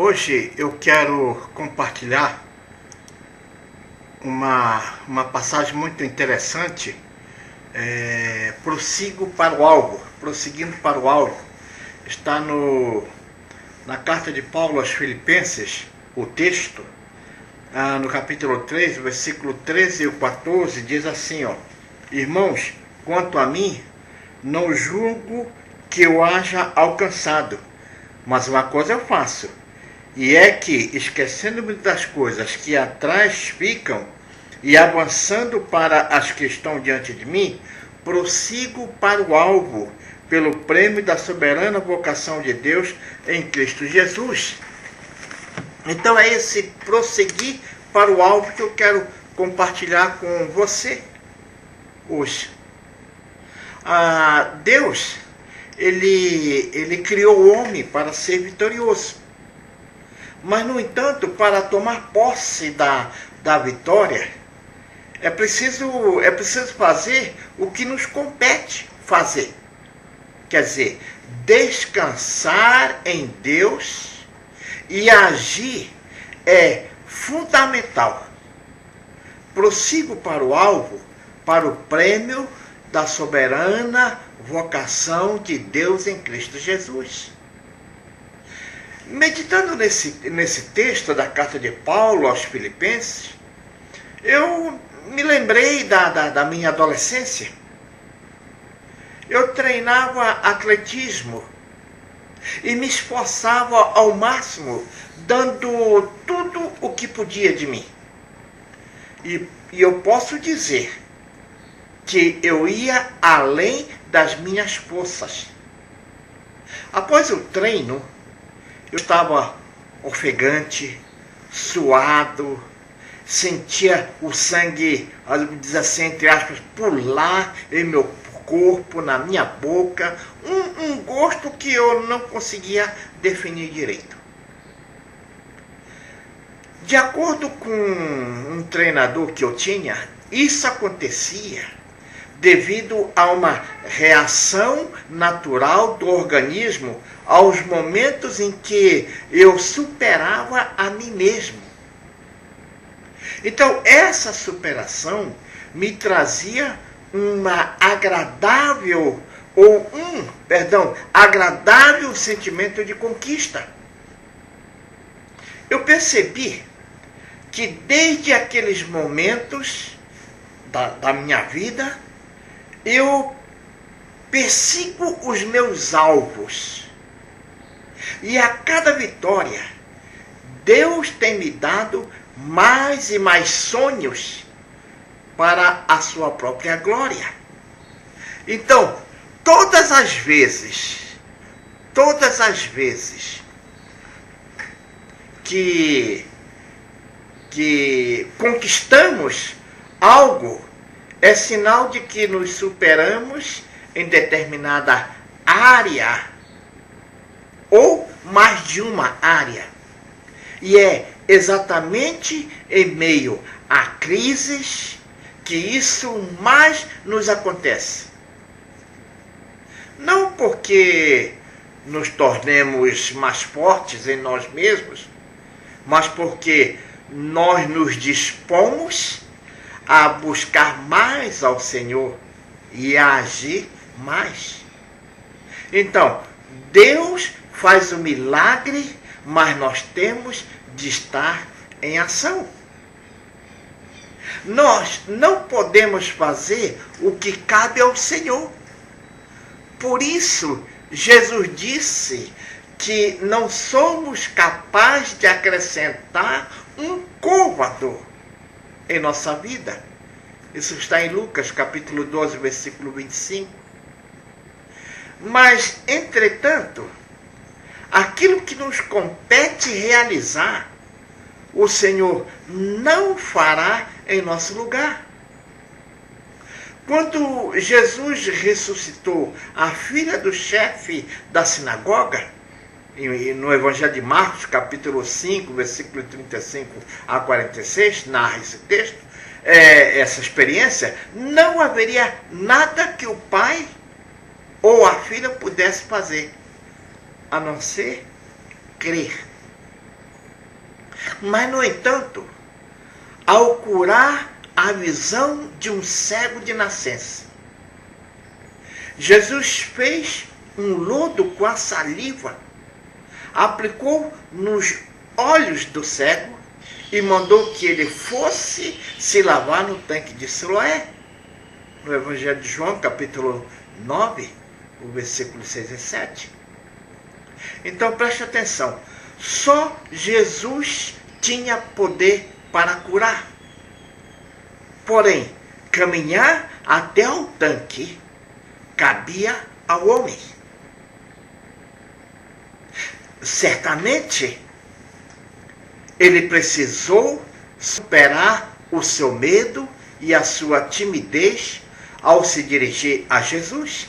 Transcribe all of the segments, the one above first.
Hoje eu quero compartilhar uma passagem muito interessante, prosseguindo para o alvo. Está na carta de Paulo aos Filipenses, o texto, no capítulo 3, versículo 13 e 14, diz assim, Irmãos, quanto a mim, não julgo que eu haja alcançado, mas uma coisa eu faço, e é que, esquecendo-me das coisas que atrás ficam e avançando para as que estão diante de mim, prossigo para o alvo, pelo prêmio da soberana vocação de Deus em Cristo Jesus. Então é esse prosseguir para o alvo que eu quero compartilhar com você hoje. Deus, ele criou o homem para ser vitorioso. Mas, no entanto, para tomar posse da vitória, é preciso fazer o que nos compete fazer. Quer dizer, descansar em Deus e agir é fundamental. Prossigo para o alvo, para o prêmio da soberana vocação de Deus em Cristo Jesus. Meditando nesse texto da carta de Paulo aos Filipenses, eu me lembrei da minha adolescência. Eu treinava atletismo e me esforçava ao máximo, dando tudo o que podia de mim. E eu posso dizer que eu ia além das minhas forças. Após o treino, eu estava ofegante, suado, sentia o sangue, diz assim, entre aspas, pular em meu corpo, na minha boca, um gosto que eu não conseguia definir direito. De acordo com um treinador que eu tinha, isso acontecia devido a uma reação natural do organismo aos momentos em que eu superava a mim mesmo. Então, essa superação me trazia agradável sentimento de conquista. Eu percebi que desde aqueles momentos da minha vida, eu persigo os meus alvos. E a cada vitória, Deus tem me dado mais e mais sonhos para a sua própria glória. Então, todas as vezes que conquistamos algo, é sinal de que nos superamos em determinada área, ou mais de uma área. E é exatamente em meio a crises que isso mais nos acontece. Não porque nos tornemos mais fortes em nós mesmos, mas porque nós nos dispomos a buscar mais ao Senhor e a agir mais. Então, Deus faz o milagre, mas nós temos de estar em ação. Nós não podemos fazer o que cabe ao Senhor. Por isso, Jesus disse que não somos capazes de acrescentar um côvado em nossa vida. Isso está em Lucas, capítulo 12, versículo 25. Mas, entretanto, aquilo que nos compete realizar, o Senhor não fará em nosso lugar. Quando Jesus ressuscitou a filha do chefe da sinagoga, no Evangelho de Marcos, capítulo 5, versículo 35 a 46, narra esse texto, essa experiência, não haveria nada que o pai ou a filha pudesse fazer, a não ser crer. Mas, no entanto, ao curar a visão de um cego de nascença, Jesus fez um lodo com a saliva, aplicou nos olhos do cego e mandou que ele fosse se lavar no tanque de Siloé. No Evangelho de João, capítulo 9, o versículo 6 e 7. Então preste atenção, só Jesus tinha poder para curar. Porém, caminhar até o tanque cabia ao homem. Certamente, ele precisou superar o seu medo e a sua timidez ao se dirigir a Jesus.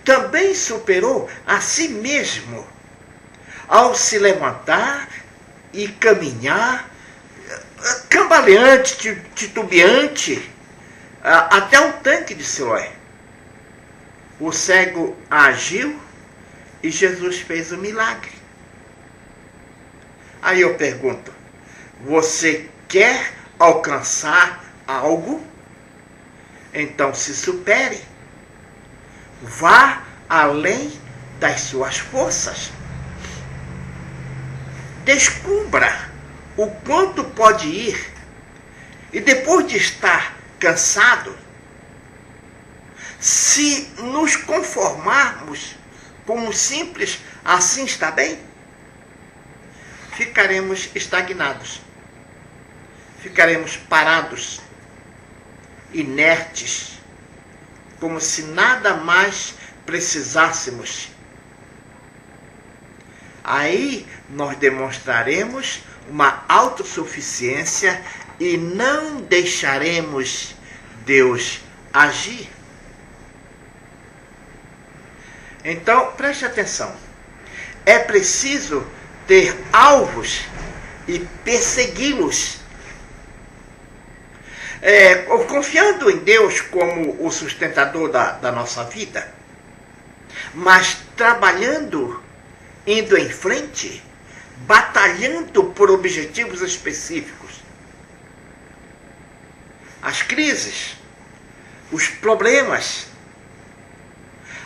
Também superou a si mesmo ao se levantar e caminhar cambaleante, titubeante, até o tanque de Siloé. O cego agiu e Jesus fez o milagre. Aí eu pergunto, você quer alcançar algo? Então se supere. Vá além das suas forças. Descubra o quanto pode ir. E depois de estar cansado, se nos conformarmos como simples, assim está bem, ficaremos estagnados. Ficaremos parados, inertes, como se nada mais precisássemos. Aí nós demonstraremos uma autossuficiência e não deixaremos Deus agir. Então, preste atenção. É preciso ter alvos e persegui-los. Confiando em Deus como o sustentador da nossa vida, mas trabalhando, indo em frente, batalhando por objetivos específicos. As crises, os problemas,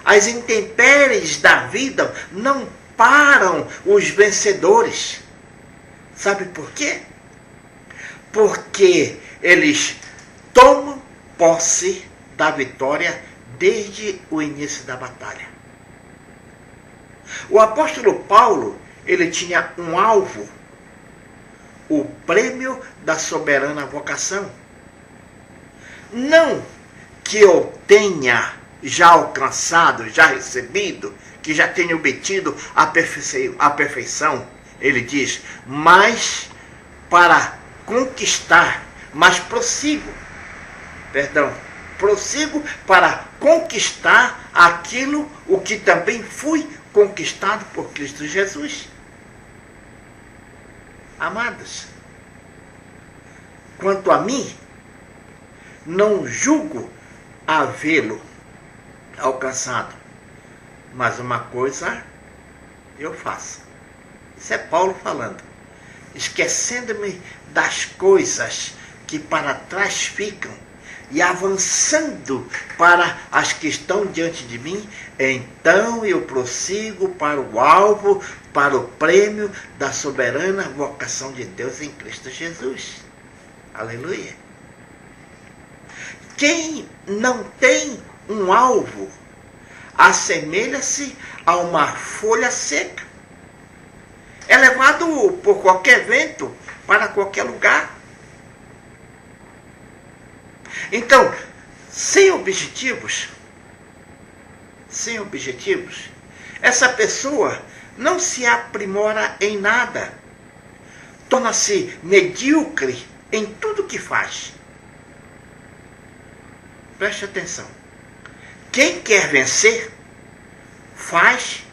as intempéries da vida não param os vencedores. Sabe por quê? Porque eles tomam posse da vitória desde o início da batalha. O apóstolo Paulo, ele tinha um alvo, o prêmio da soberana vocação. Não que eu tenha já alcançado, já recebido, que já tenha obtido a perfeição, ele diz, mas para conquistar, prossigo para conquistar aquilo o que também fui conquistado por Cristo Jesus. Amados, quanto a mim, não julgo havê-lo alcançado, mas uma coisa eu faço. Isso é Paulo falando. Esquecendo-me das coisas que para trás ficam e avançando para as que estão diante de mim, então eu prossigo para o alvo, para o prêmio da soberana vocação de Deus em Cristo Jesus. Aleluia! Quem não tem um alvo assemelha-se a uma folha seca. É levado por qualquer vento para qualquer lugar. Então, sem objetivos, essa pessoa não se aprimora em nada. Torna-se medíocre em tudo que faz. Preste atenção. Quem quer vencer, faz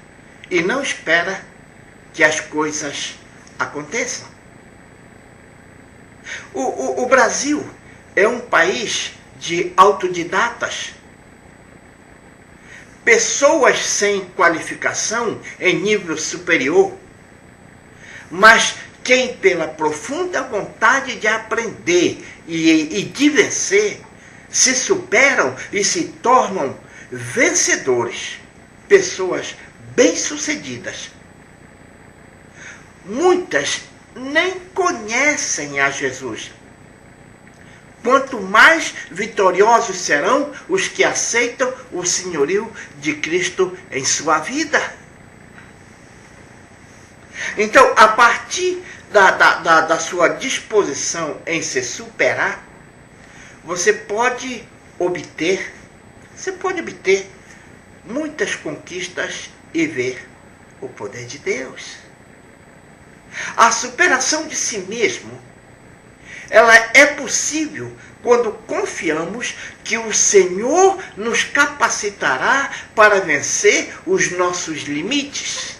e não espera que as coisas aconteçam. O Brasil é um país de autodidatas. Pessoas sem qualificação em nível superior, mas quem pela profunda vontade de aprender e de vencer, se superam e se tornam vencedores, pessoas bem-sucedidas. Muitas nem conhecem a Jesus. Quanto mais vitoriosos serão os que aceitam o senhorio de Cristo em sua vida. Então, a partir da sua disposição em se superar, você pode obter muitas conquistas e ver o poder de Deus. A superação de si mesmo, ela é possível quando confiamos que o Senhor nos capacitará para vencer os nossos limites.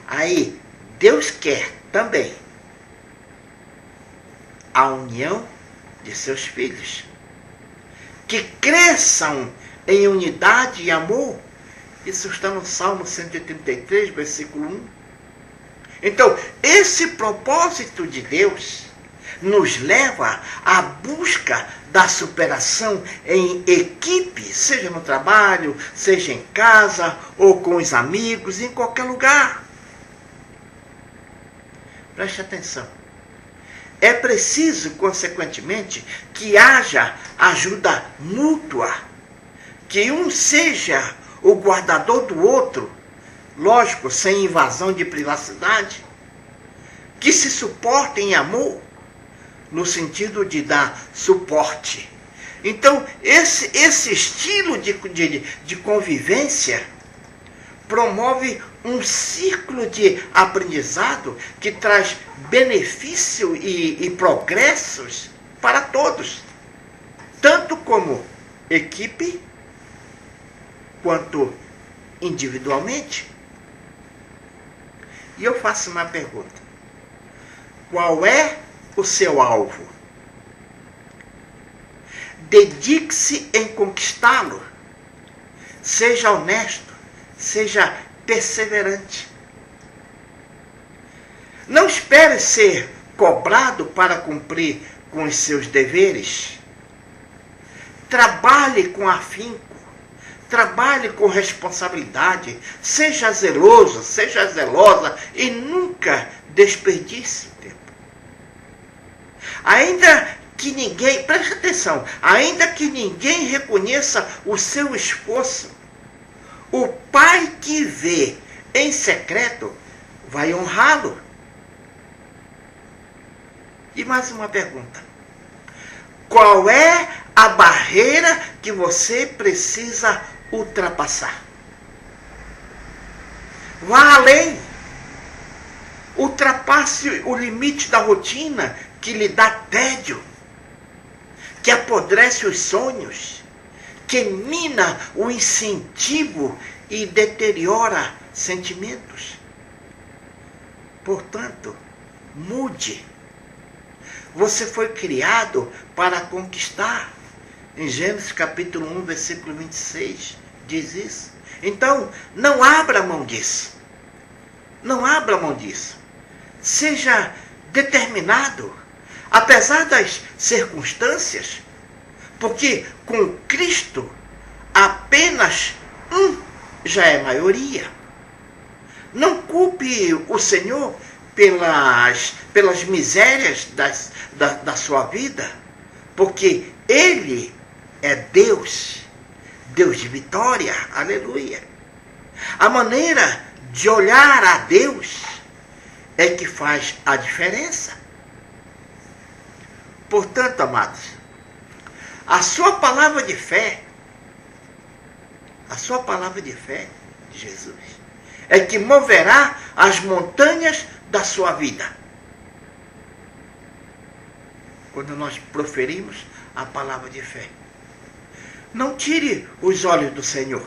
Aí, Deus quer também a união de seus filhos, que cresçam em unidade e amor. Isso está no Salmo 133, versículo 1. Então, esse propósito de Deus nos leva à busca da superação em equipe, seja no trabalho, seja em casa, ou com os amigos, em qualquer lugar. Preste atenção. É preciso, consequentemente, que haja ajuda mútua, que um seja o guardador do outro, lógico, sem invasão de privacidade, que se suportem em amor, no sentido de dar suporte. Então, esse estilo de convivência promove um ciclo de aprendizado que traz benefício e progressos para todos, tanto como equipe, quanto individualmente. E eu faço uma pergunta: qual é o seu alvo? Dedique-se em conquistá-lo. Seja honesto, seja perseverante. Não espere ser cobrado para cumprir com os seus deveres. Trabalhe com afinco. Trabalhe com responsabilidade, seja zeloso, seja zelosa e nunca desperdice o tempo. Ainda que ninguém, preste atenção, ainda que ninguém reconheça o seu esforço, o Pai que vê em secreto vai honrá-lo. E mais uma pergunta: qual é a barreira que você precisa ultrapassar? Vá além. Ultrapasse o limite da rotina que lhe dá tédio, que apodrece os sonhos, que mina o incentivo e deteriora sentimentos. Portanto, mude. Você foi criado para conquistar. Em Gênesis capítulo 1, versículo 26, diz isso. Então, não abra mão disso. Não abra mão disso. Seja determinado, apesar das circunstâncias, porque com Cristo apenas um já é maioria. Não culpe o Senhor pelas misérias da sua vida, porque Ele é Deus, Deus de vitória, aleluia. A maneira de olhar a Deus é que faz a diferença. Portanto, amados, a sua palavra de fé, de Jesus, é que moverá as montanhas da sua vida. Quando nós proferimos a palavra de fé, não tire os olhos do Senhor.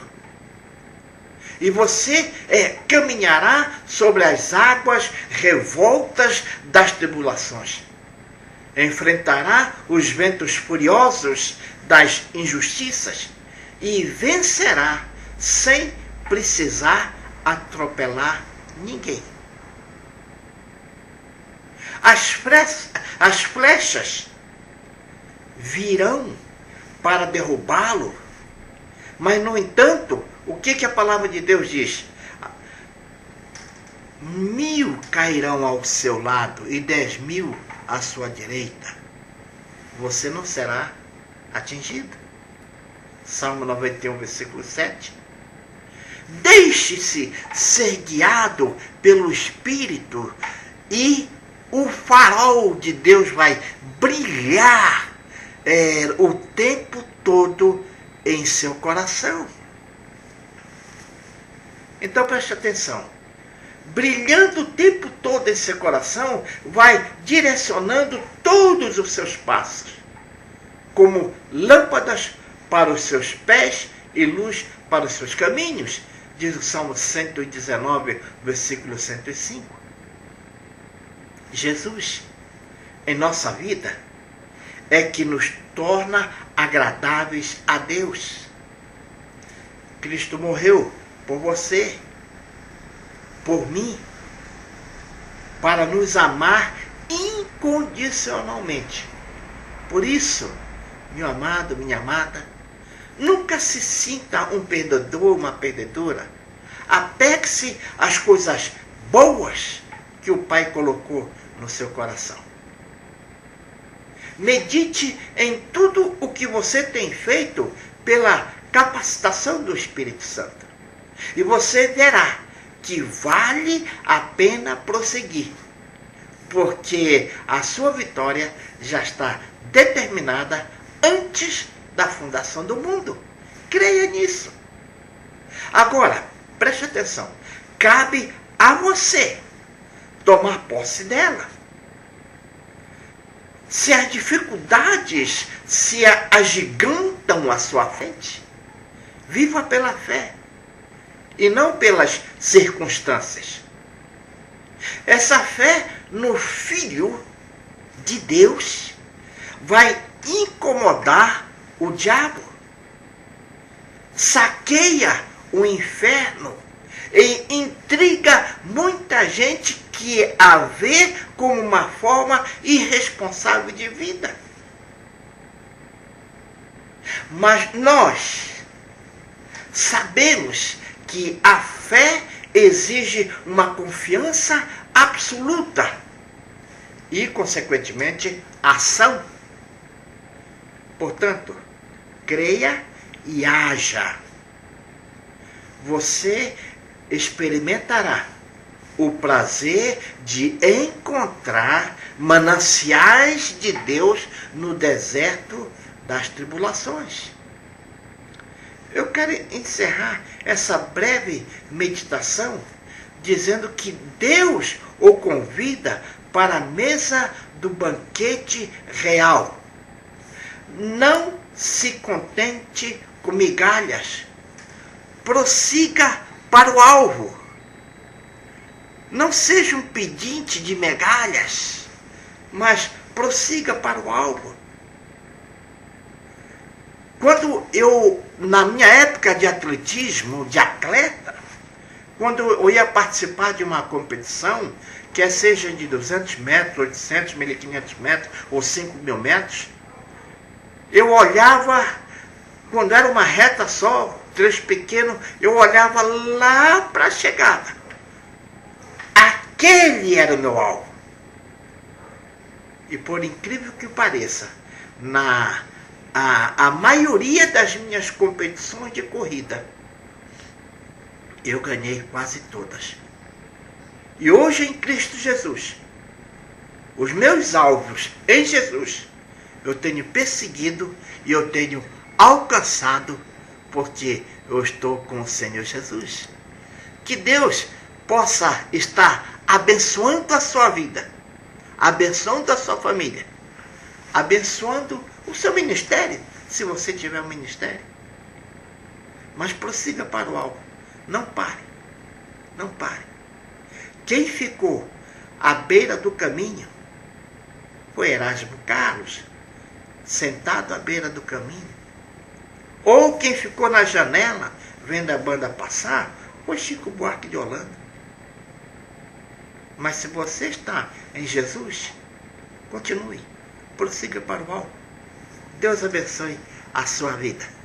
E você caminhará sobre as águas revoltas das tribulações. Enfrentará os ventos furiosos das injustiças e vencerá sem precisar atropelar ninguém. as flechas virão para derrubá-lo. Mas, no entanto, o que a palavra de Deus diz? 1000 cairão ao seu lado e 10.000 à sua direita. Você não será atingido. Salmo 91, versículo 7. Deixe-se ser guiado pelo Espírito e o farol de Deus vai brilhar o tempo todo em seu coração. Então preste atenção. Brilhando o tempo todo em seu coração, vai direcionando todos os seus passos, como lâmpadas para os seus pés e luz para os seus caminhos, diz o Salmo 119, versículo 105. Jesus, em nossa vida, é que nos torna agradáveis a Deus. Cristo morreu por você, por mim, para nos amar incondicionalmente. Por isso, meu amado, minha amada, nunca se sinta um perdedor, uma perdedora. Apegue-se às coisas boas que o Pai colocou no seu coração. Medite em tudo o que você tem feito pela capacitação do Espírito Santo. E você verá que vale a pena prosseguir, porque a sua vitória já está determinada antes da fundação do mundo. Creia nisso. Agora, preste atenção. Cabe a você tomar posse dela. Se as dificuldades se agigantam à sua frente, viva pela fé e não pelas circunstâncias. Essa fé no Filho de Deus vai incomodar o diabo, saqueia o inferno e intriga muita gente que a vê como uma forma irresponsável de vida. Mas nós sabemos que a fé exige uma confiança absoluta e, consequentemente, ação. Portanto, creia e haja. Você experimentará o prazer de encontrar mananciais de Deus no deserto das tribulações. Eu quero encerrar essa breve meditação dizendo que Deus o convida para a mesa do banquete real. Não se contente com migalhas. Prossiga para o alvo. Não seja um pedinte de migalhas, mas prossiga para o alvo. Quando na minha época de atletismo, de atleta, quando eu ia participar de uma competição, quer seja de 200 metros, 800, 1.500 metros ou 5.000 metros, eu olhava, quando era uma reta só, trecho pequeno, eu olhava lá para a chegada. Aquele era o meu alvo. E por incrível que pareça, a maioria das minhas competições de corrida, eu ganhei quase todas. E hoje em Cristo Jesus, os meus alvos em Jesus, eu tenho perseguido e eu tenho alcançado, porque eu estou com o Senhor Jesus. Que Deus possa estar abençoando a sua vida, abençoando a sua família, abençoando o seu ministério, se você tiver um ministério. Mas prossiga para o alvo. Não pare. Não pare. Quem ficou à beira do caminho foi Erasmo Carlos, sentado à beira do caminho. Ou quem ficou na janela, vendo a banda passar, foi Chico Buarque de Holanda. Mas se você está em Jesus, Continue, prossiga para o alto. Deus abençoe a sua vida.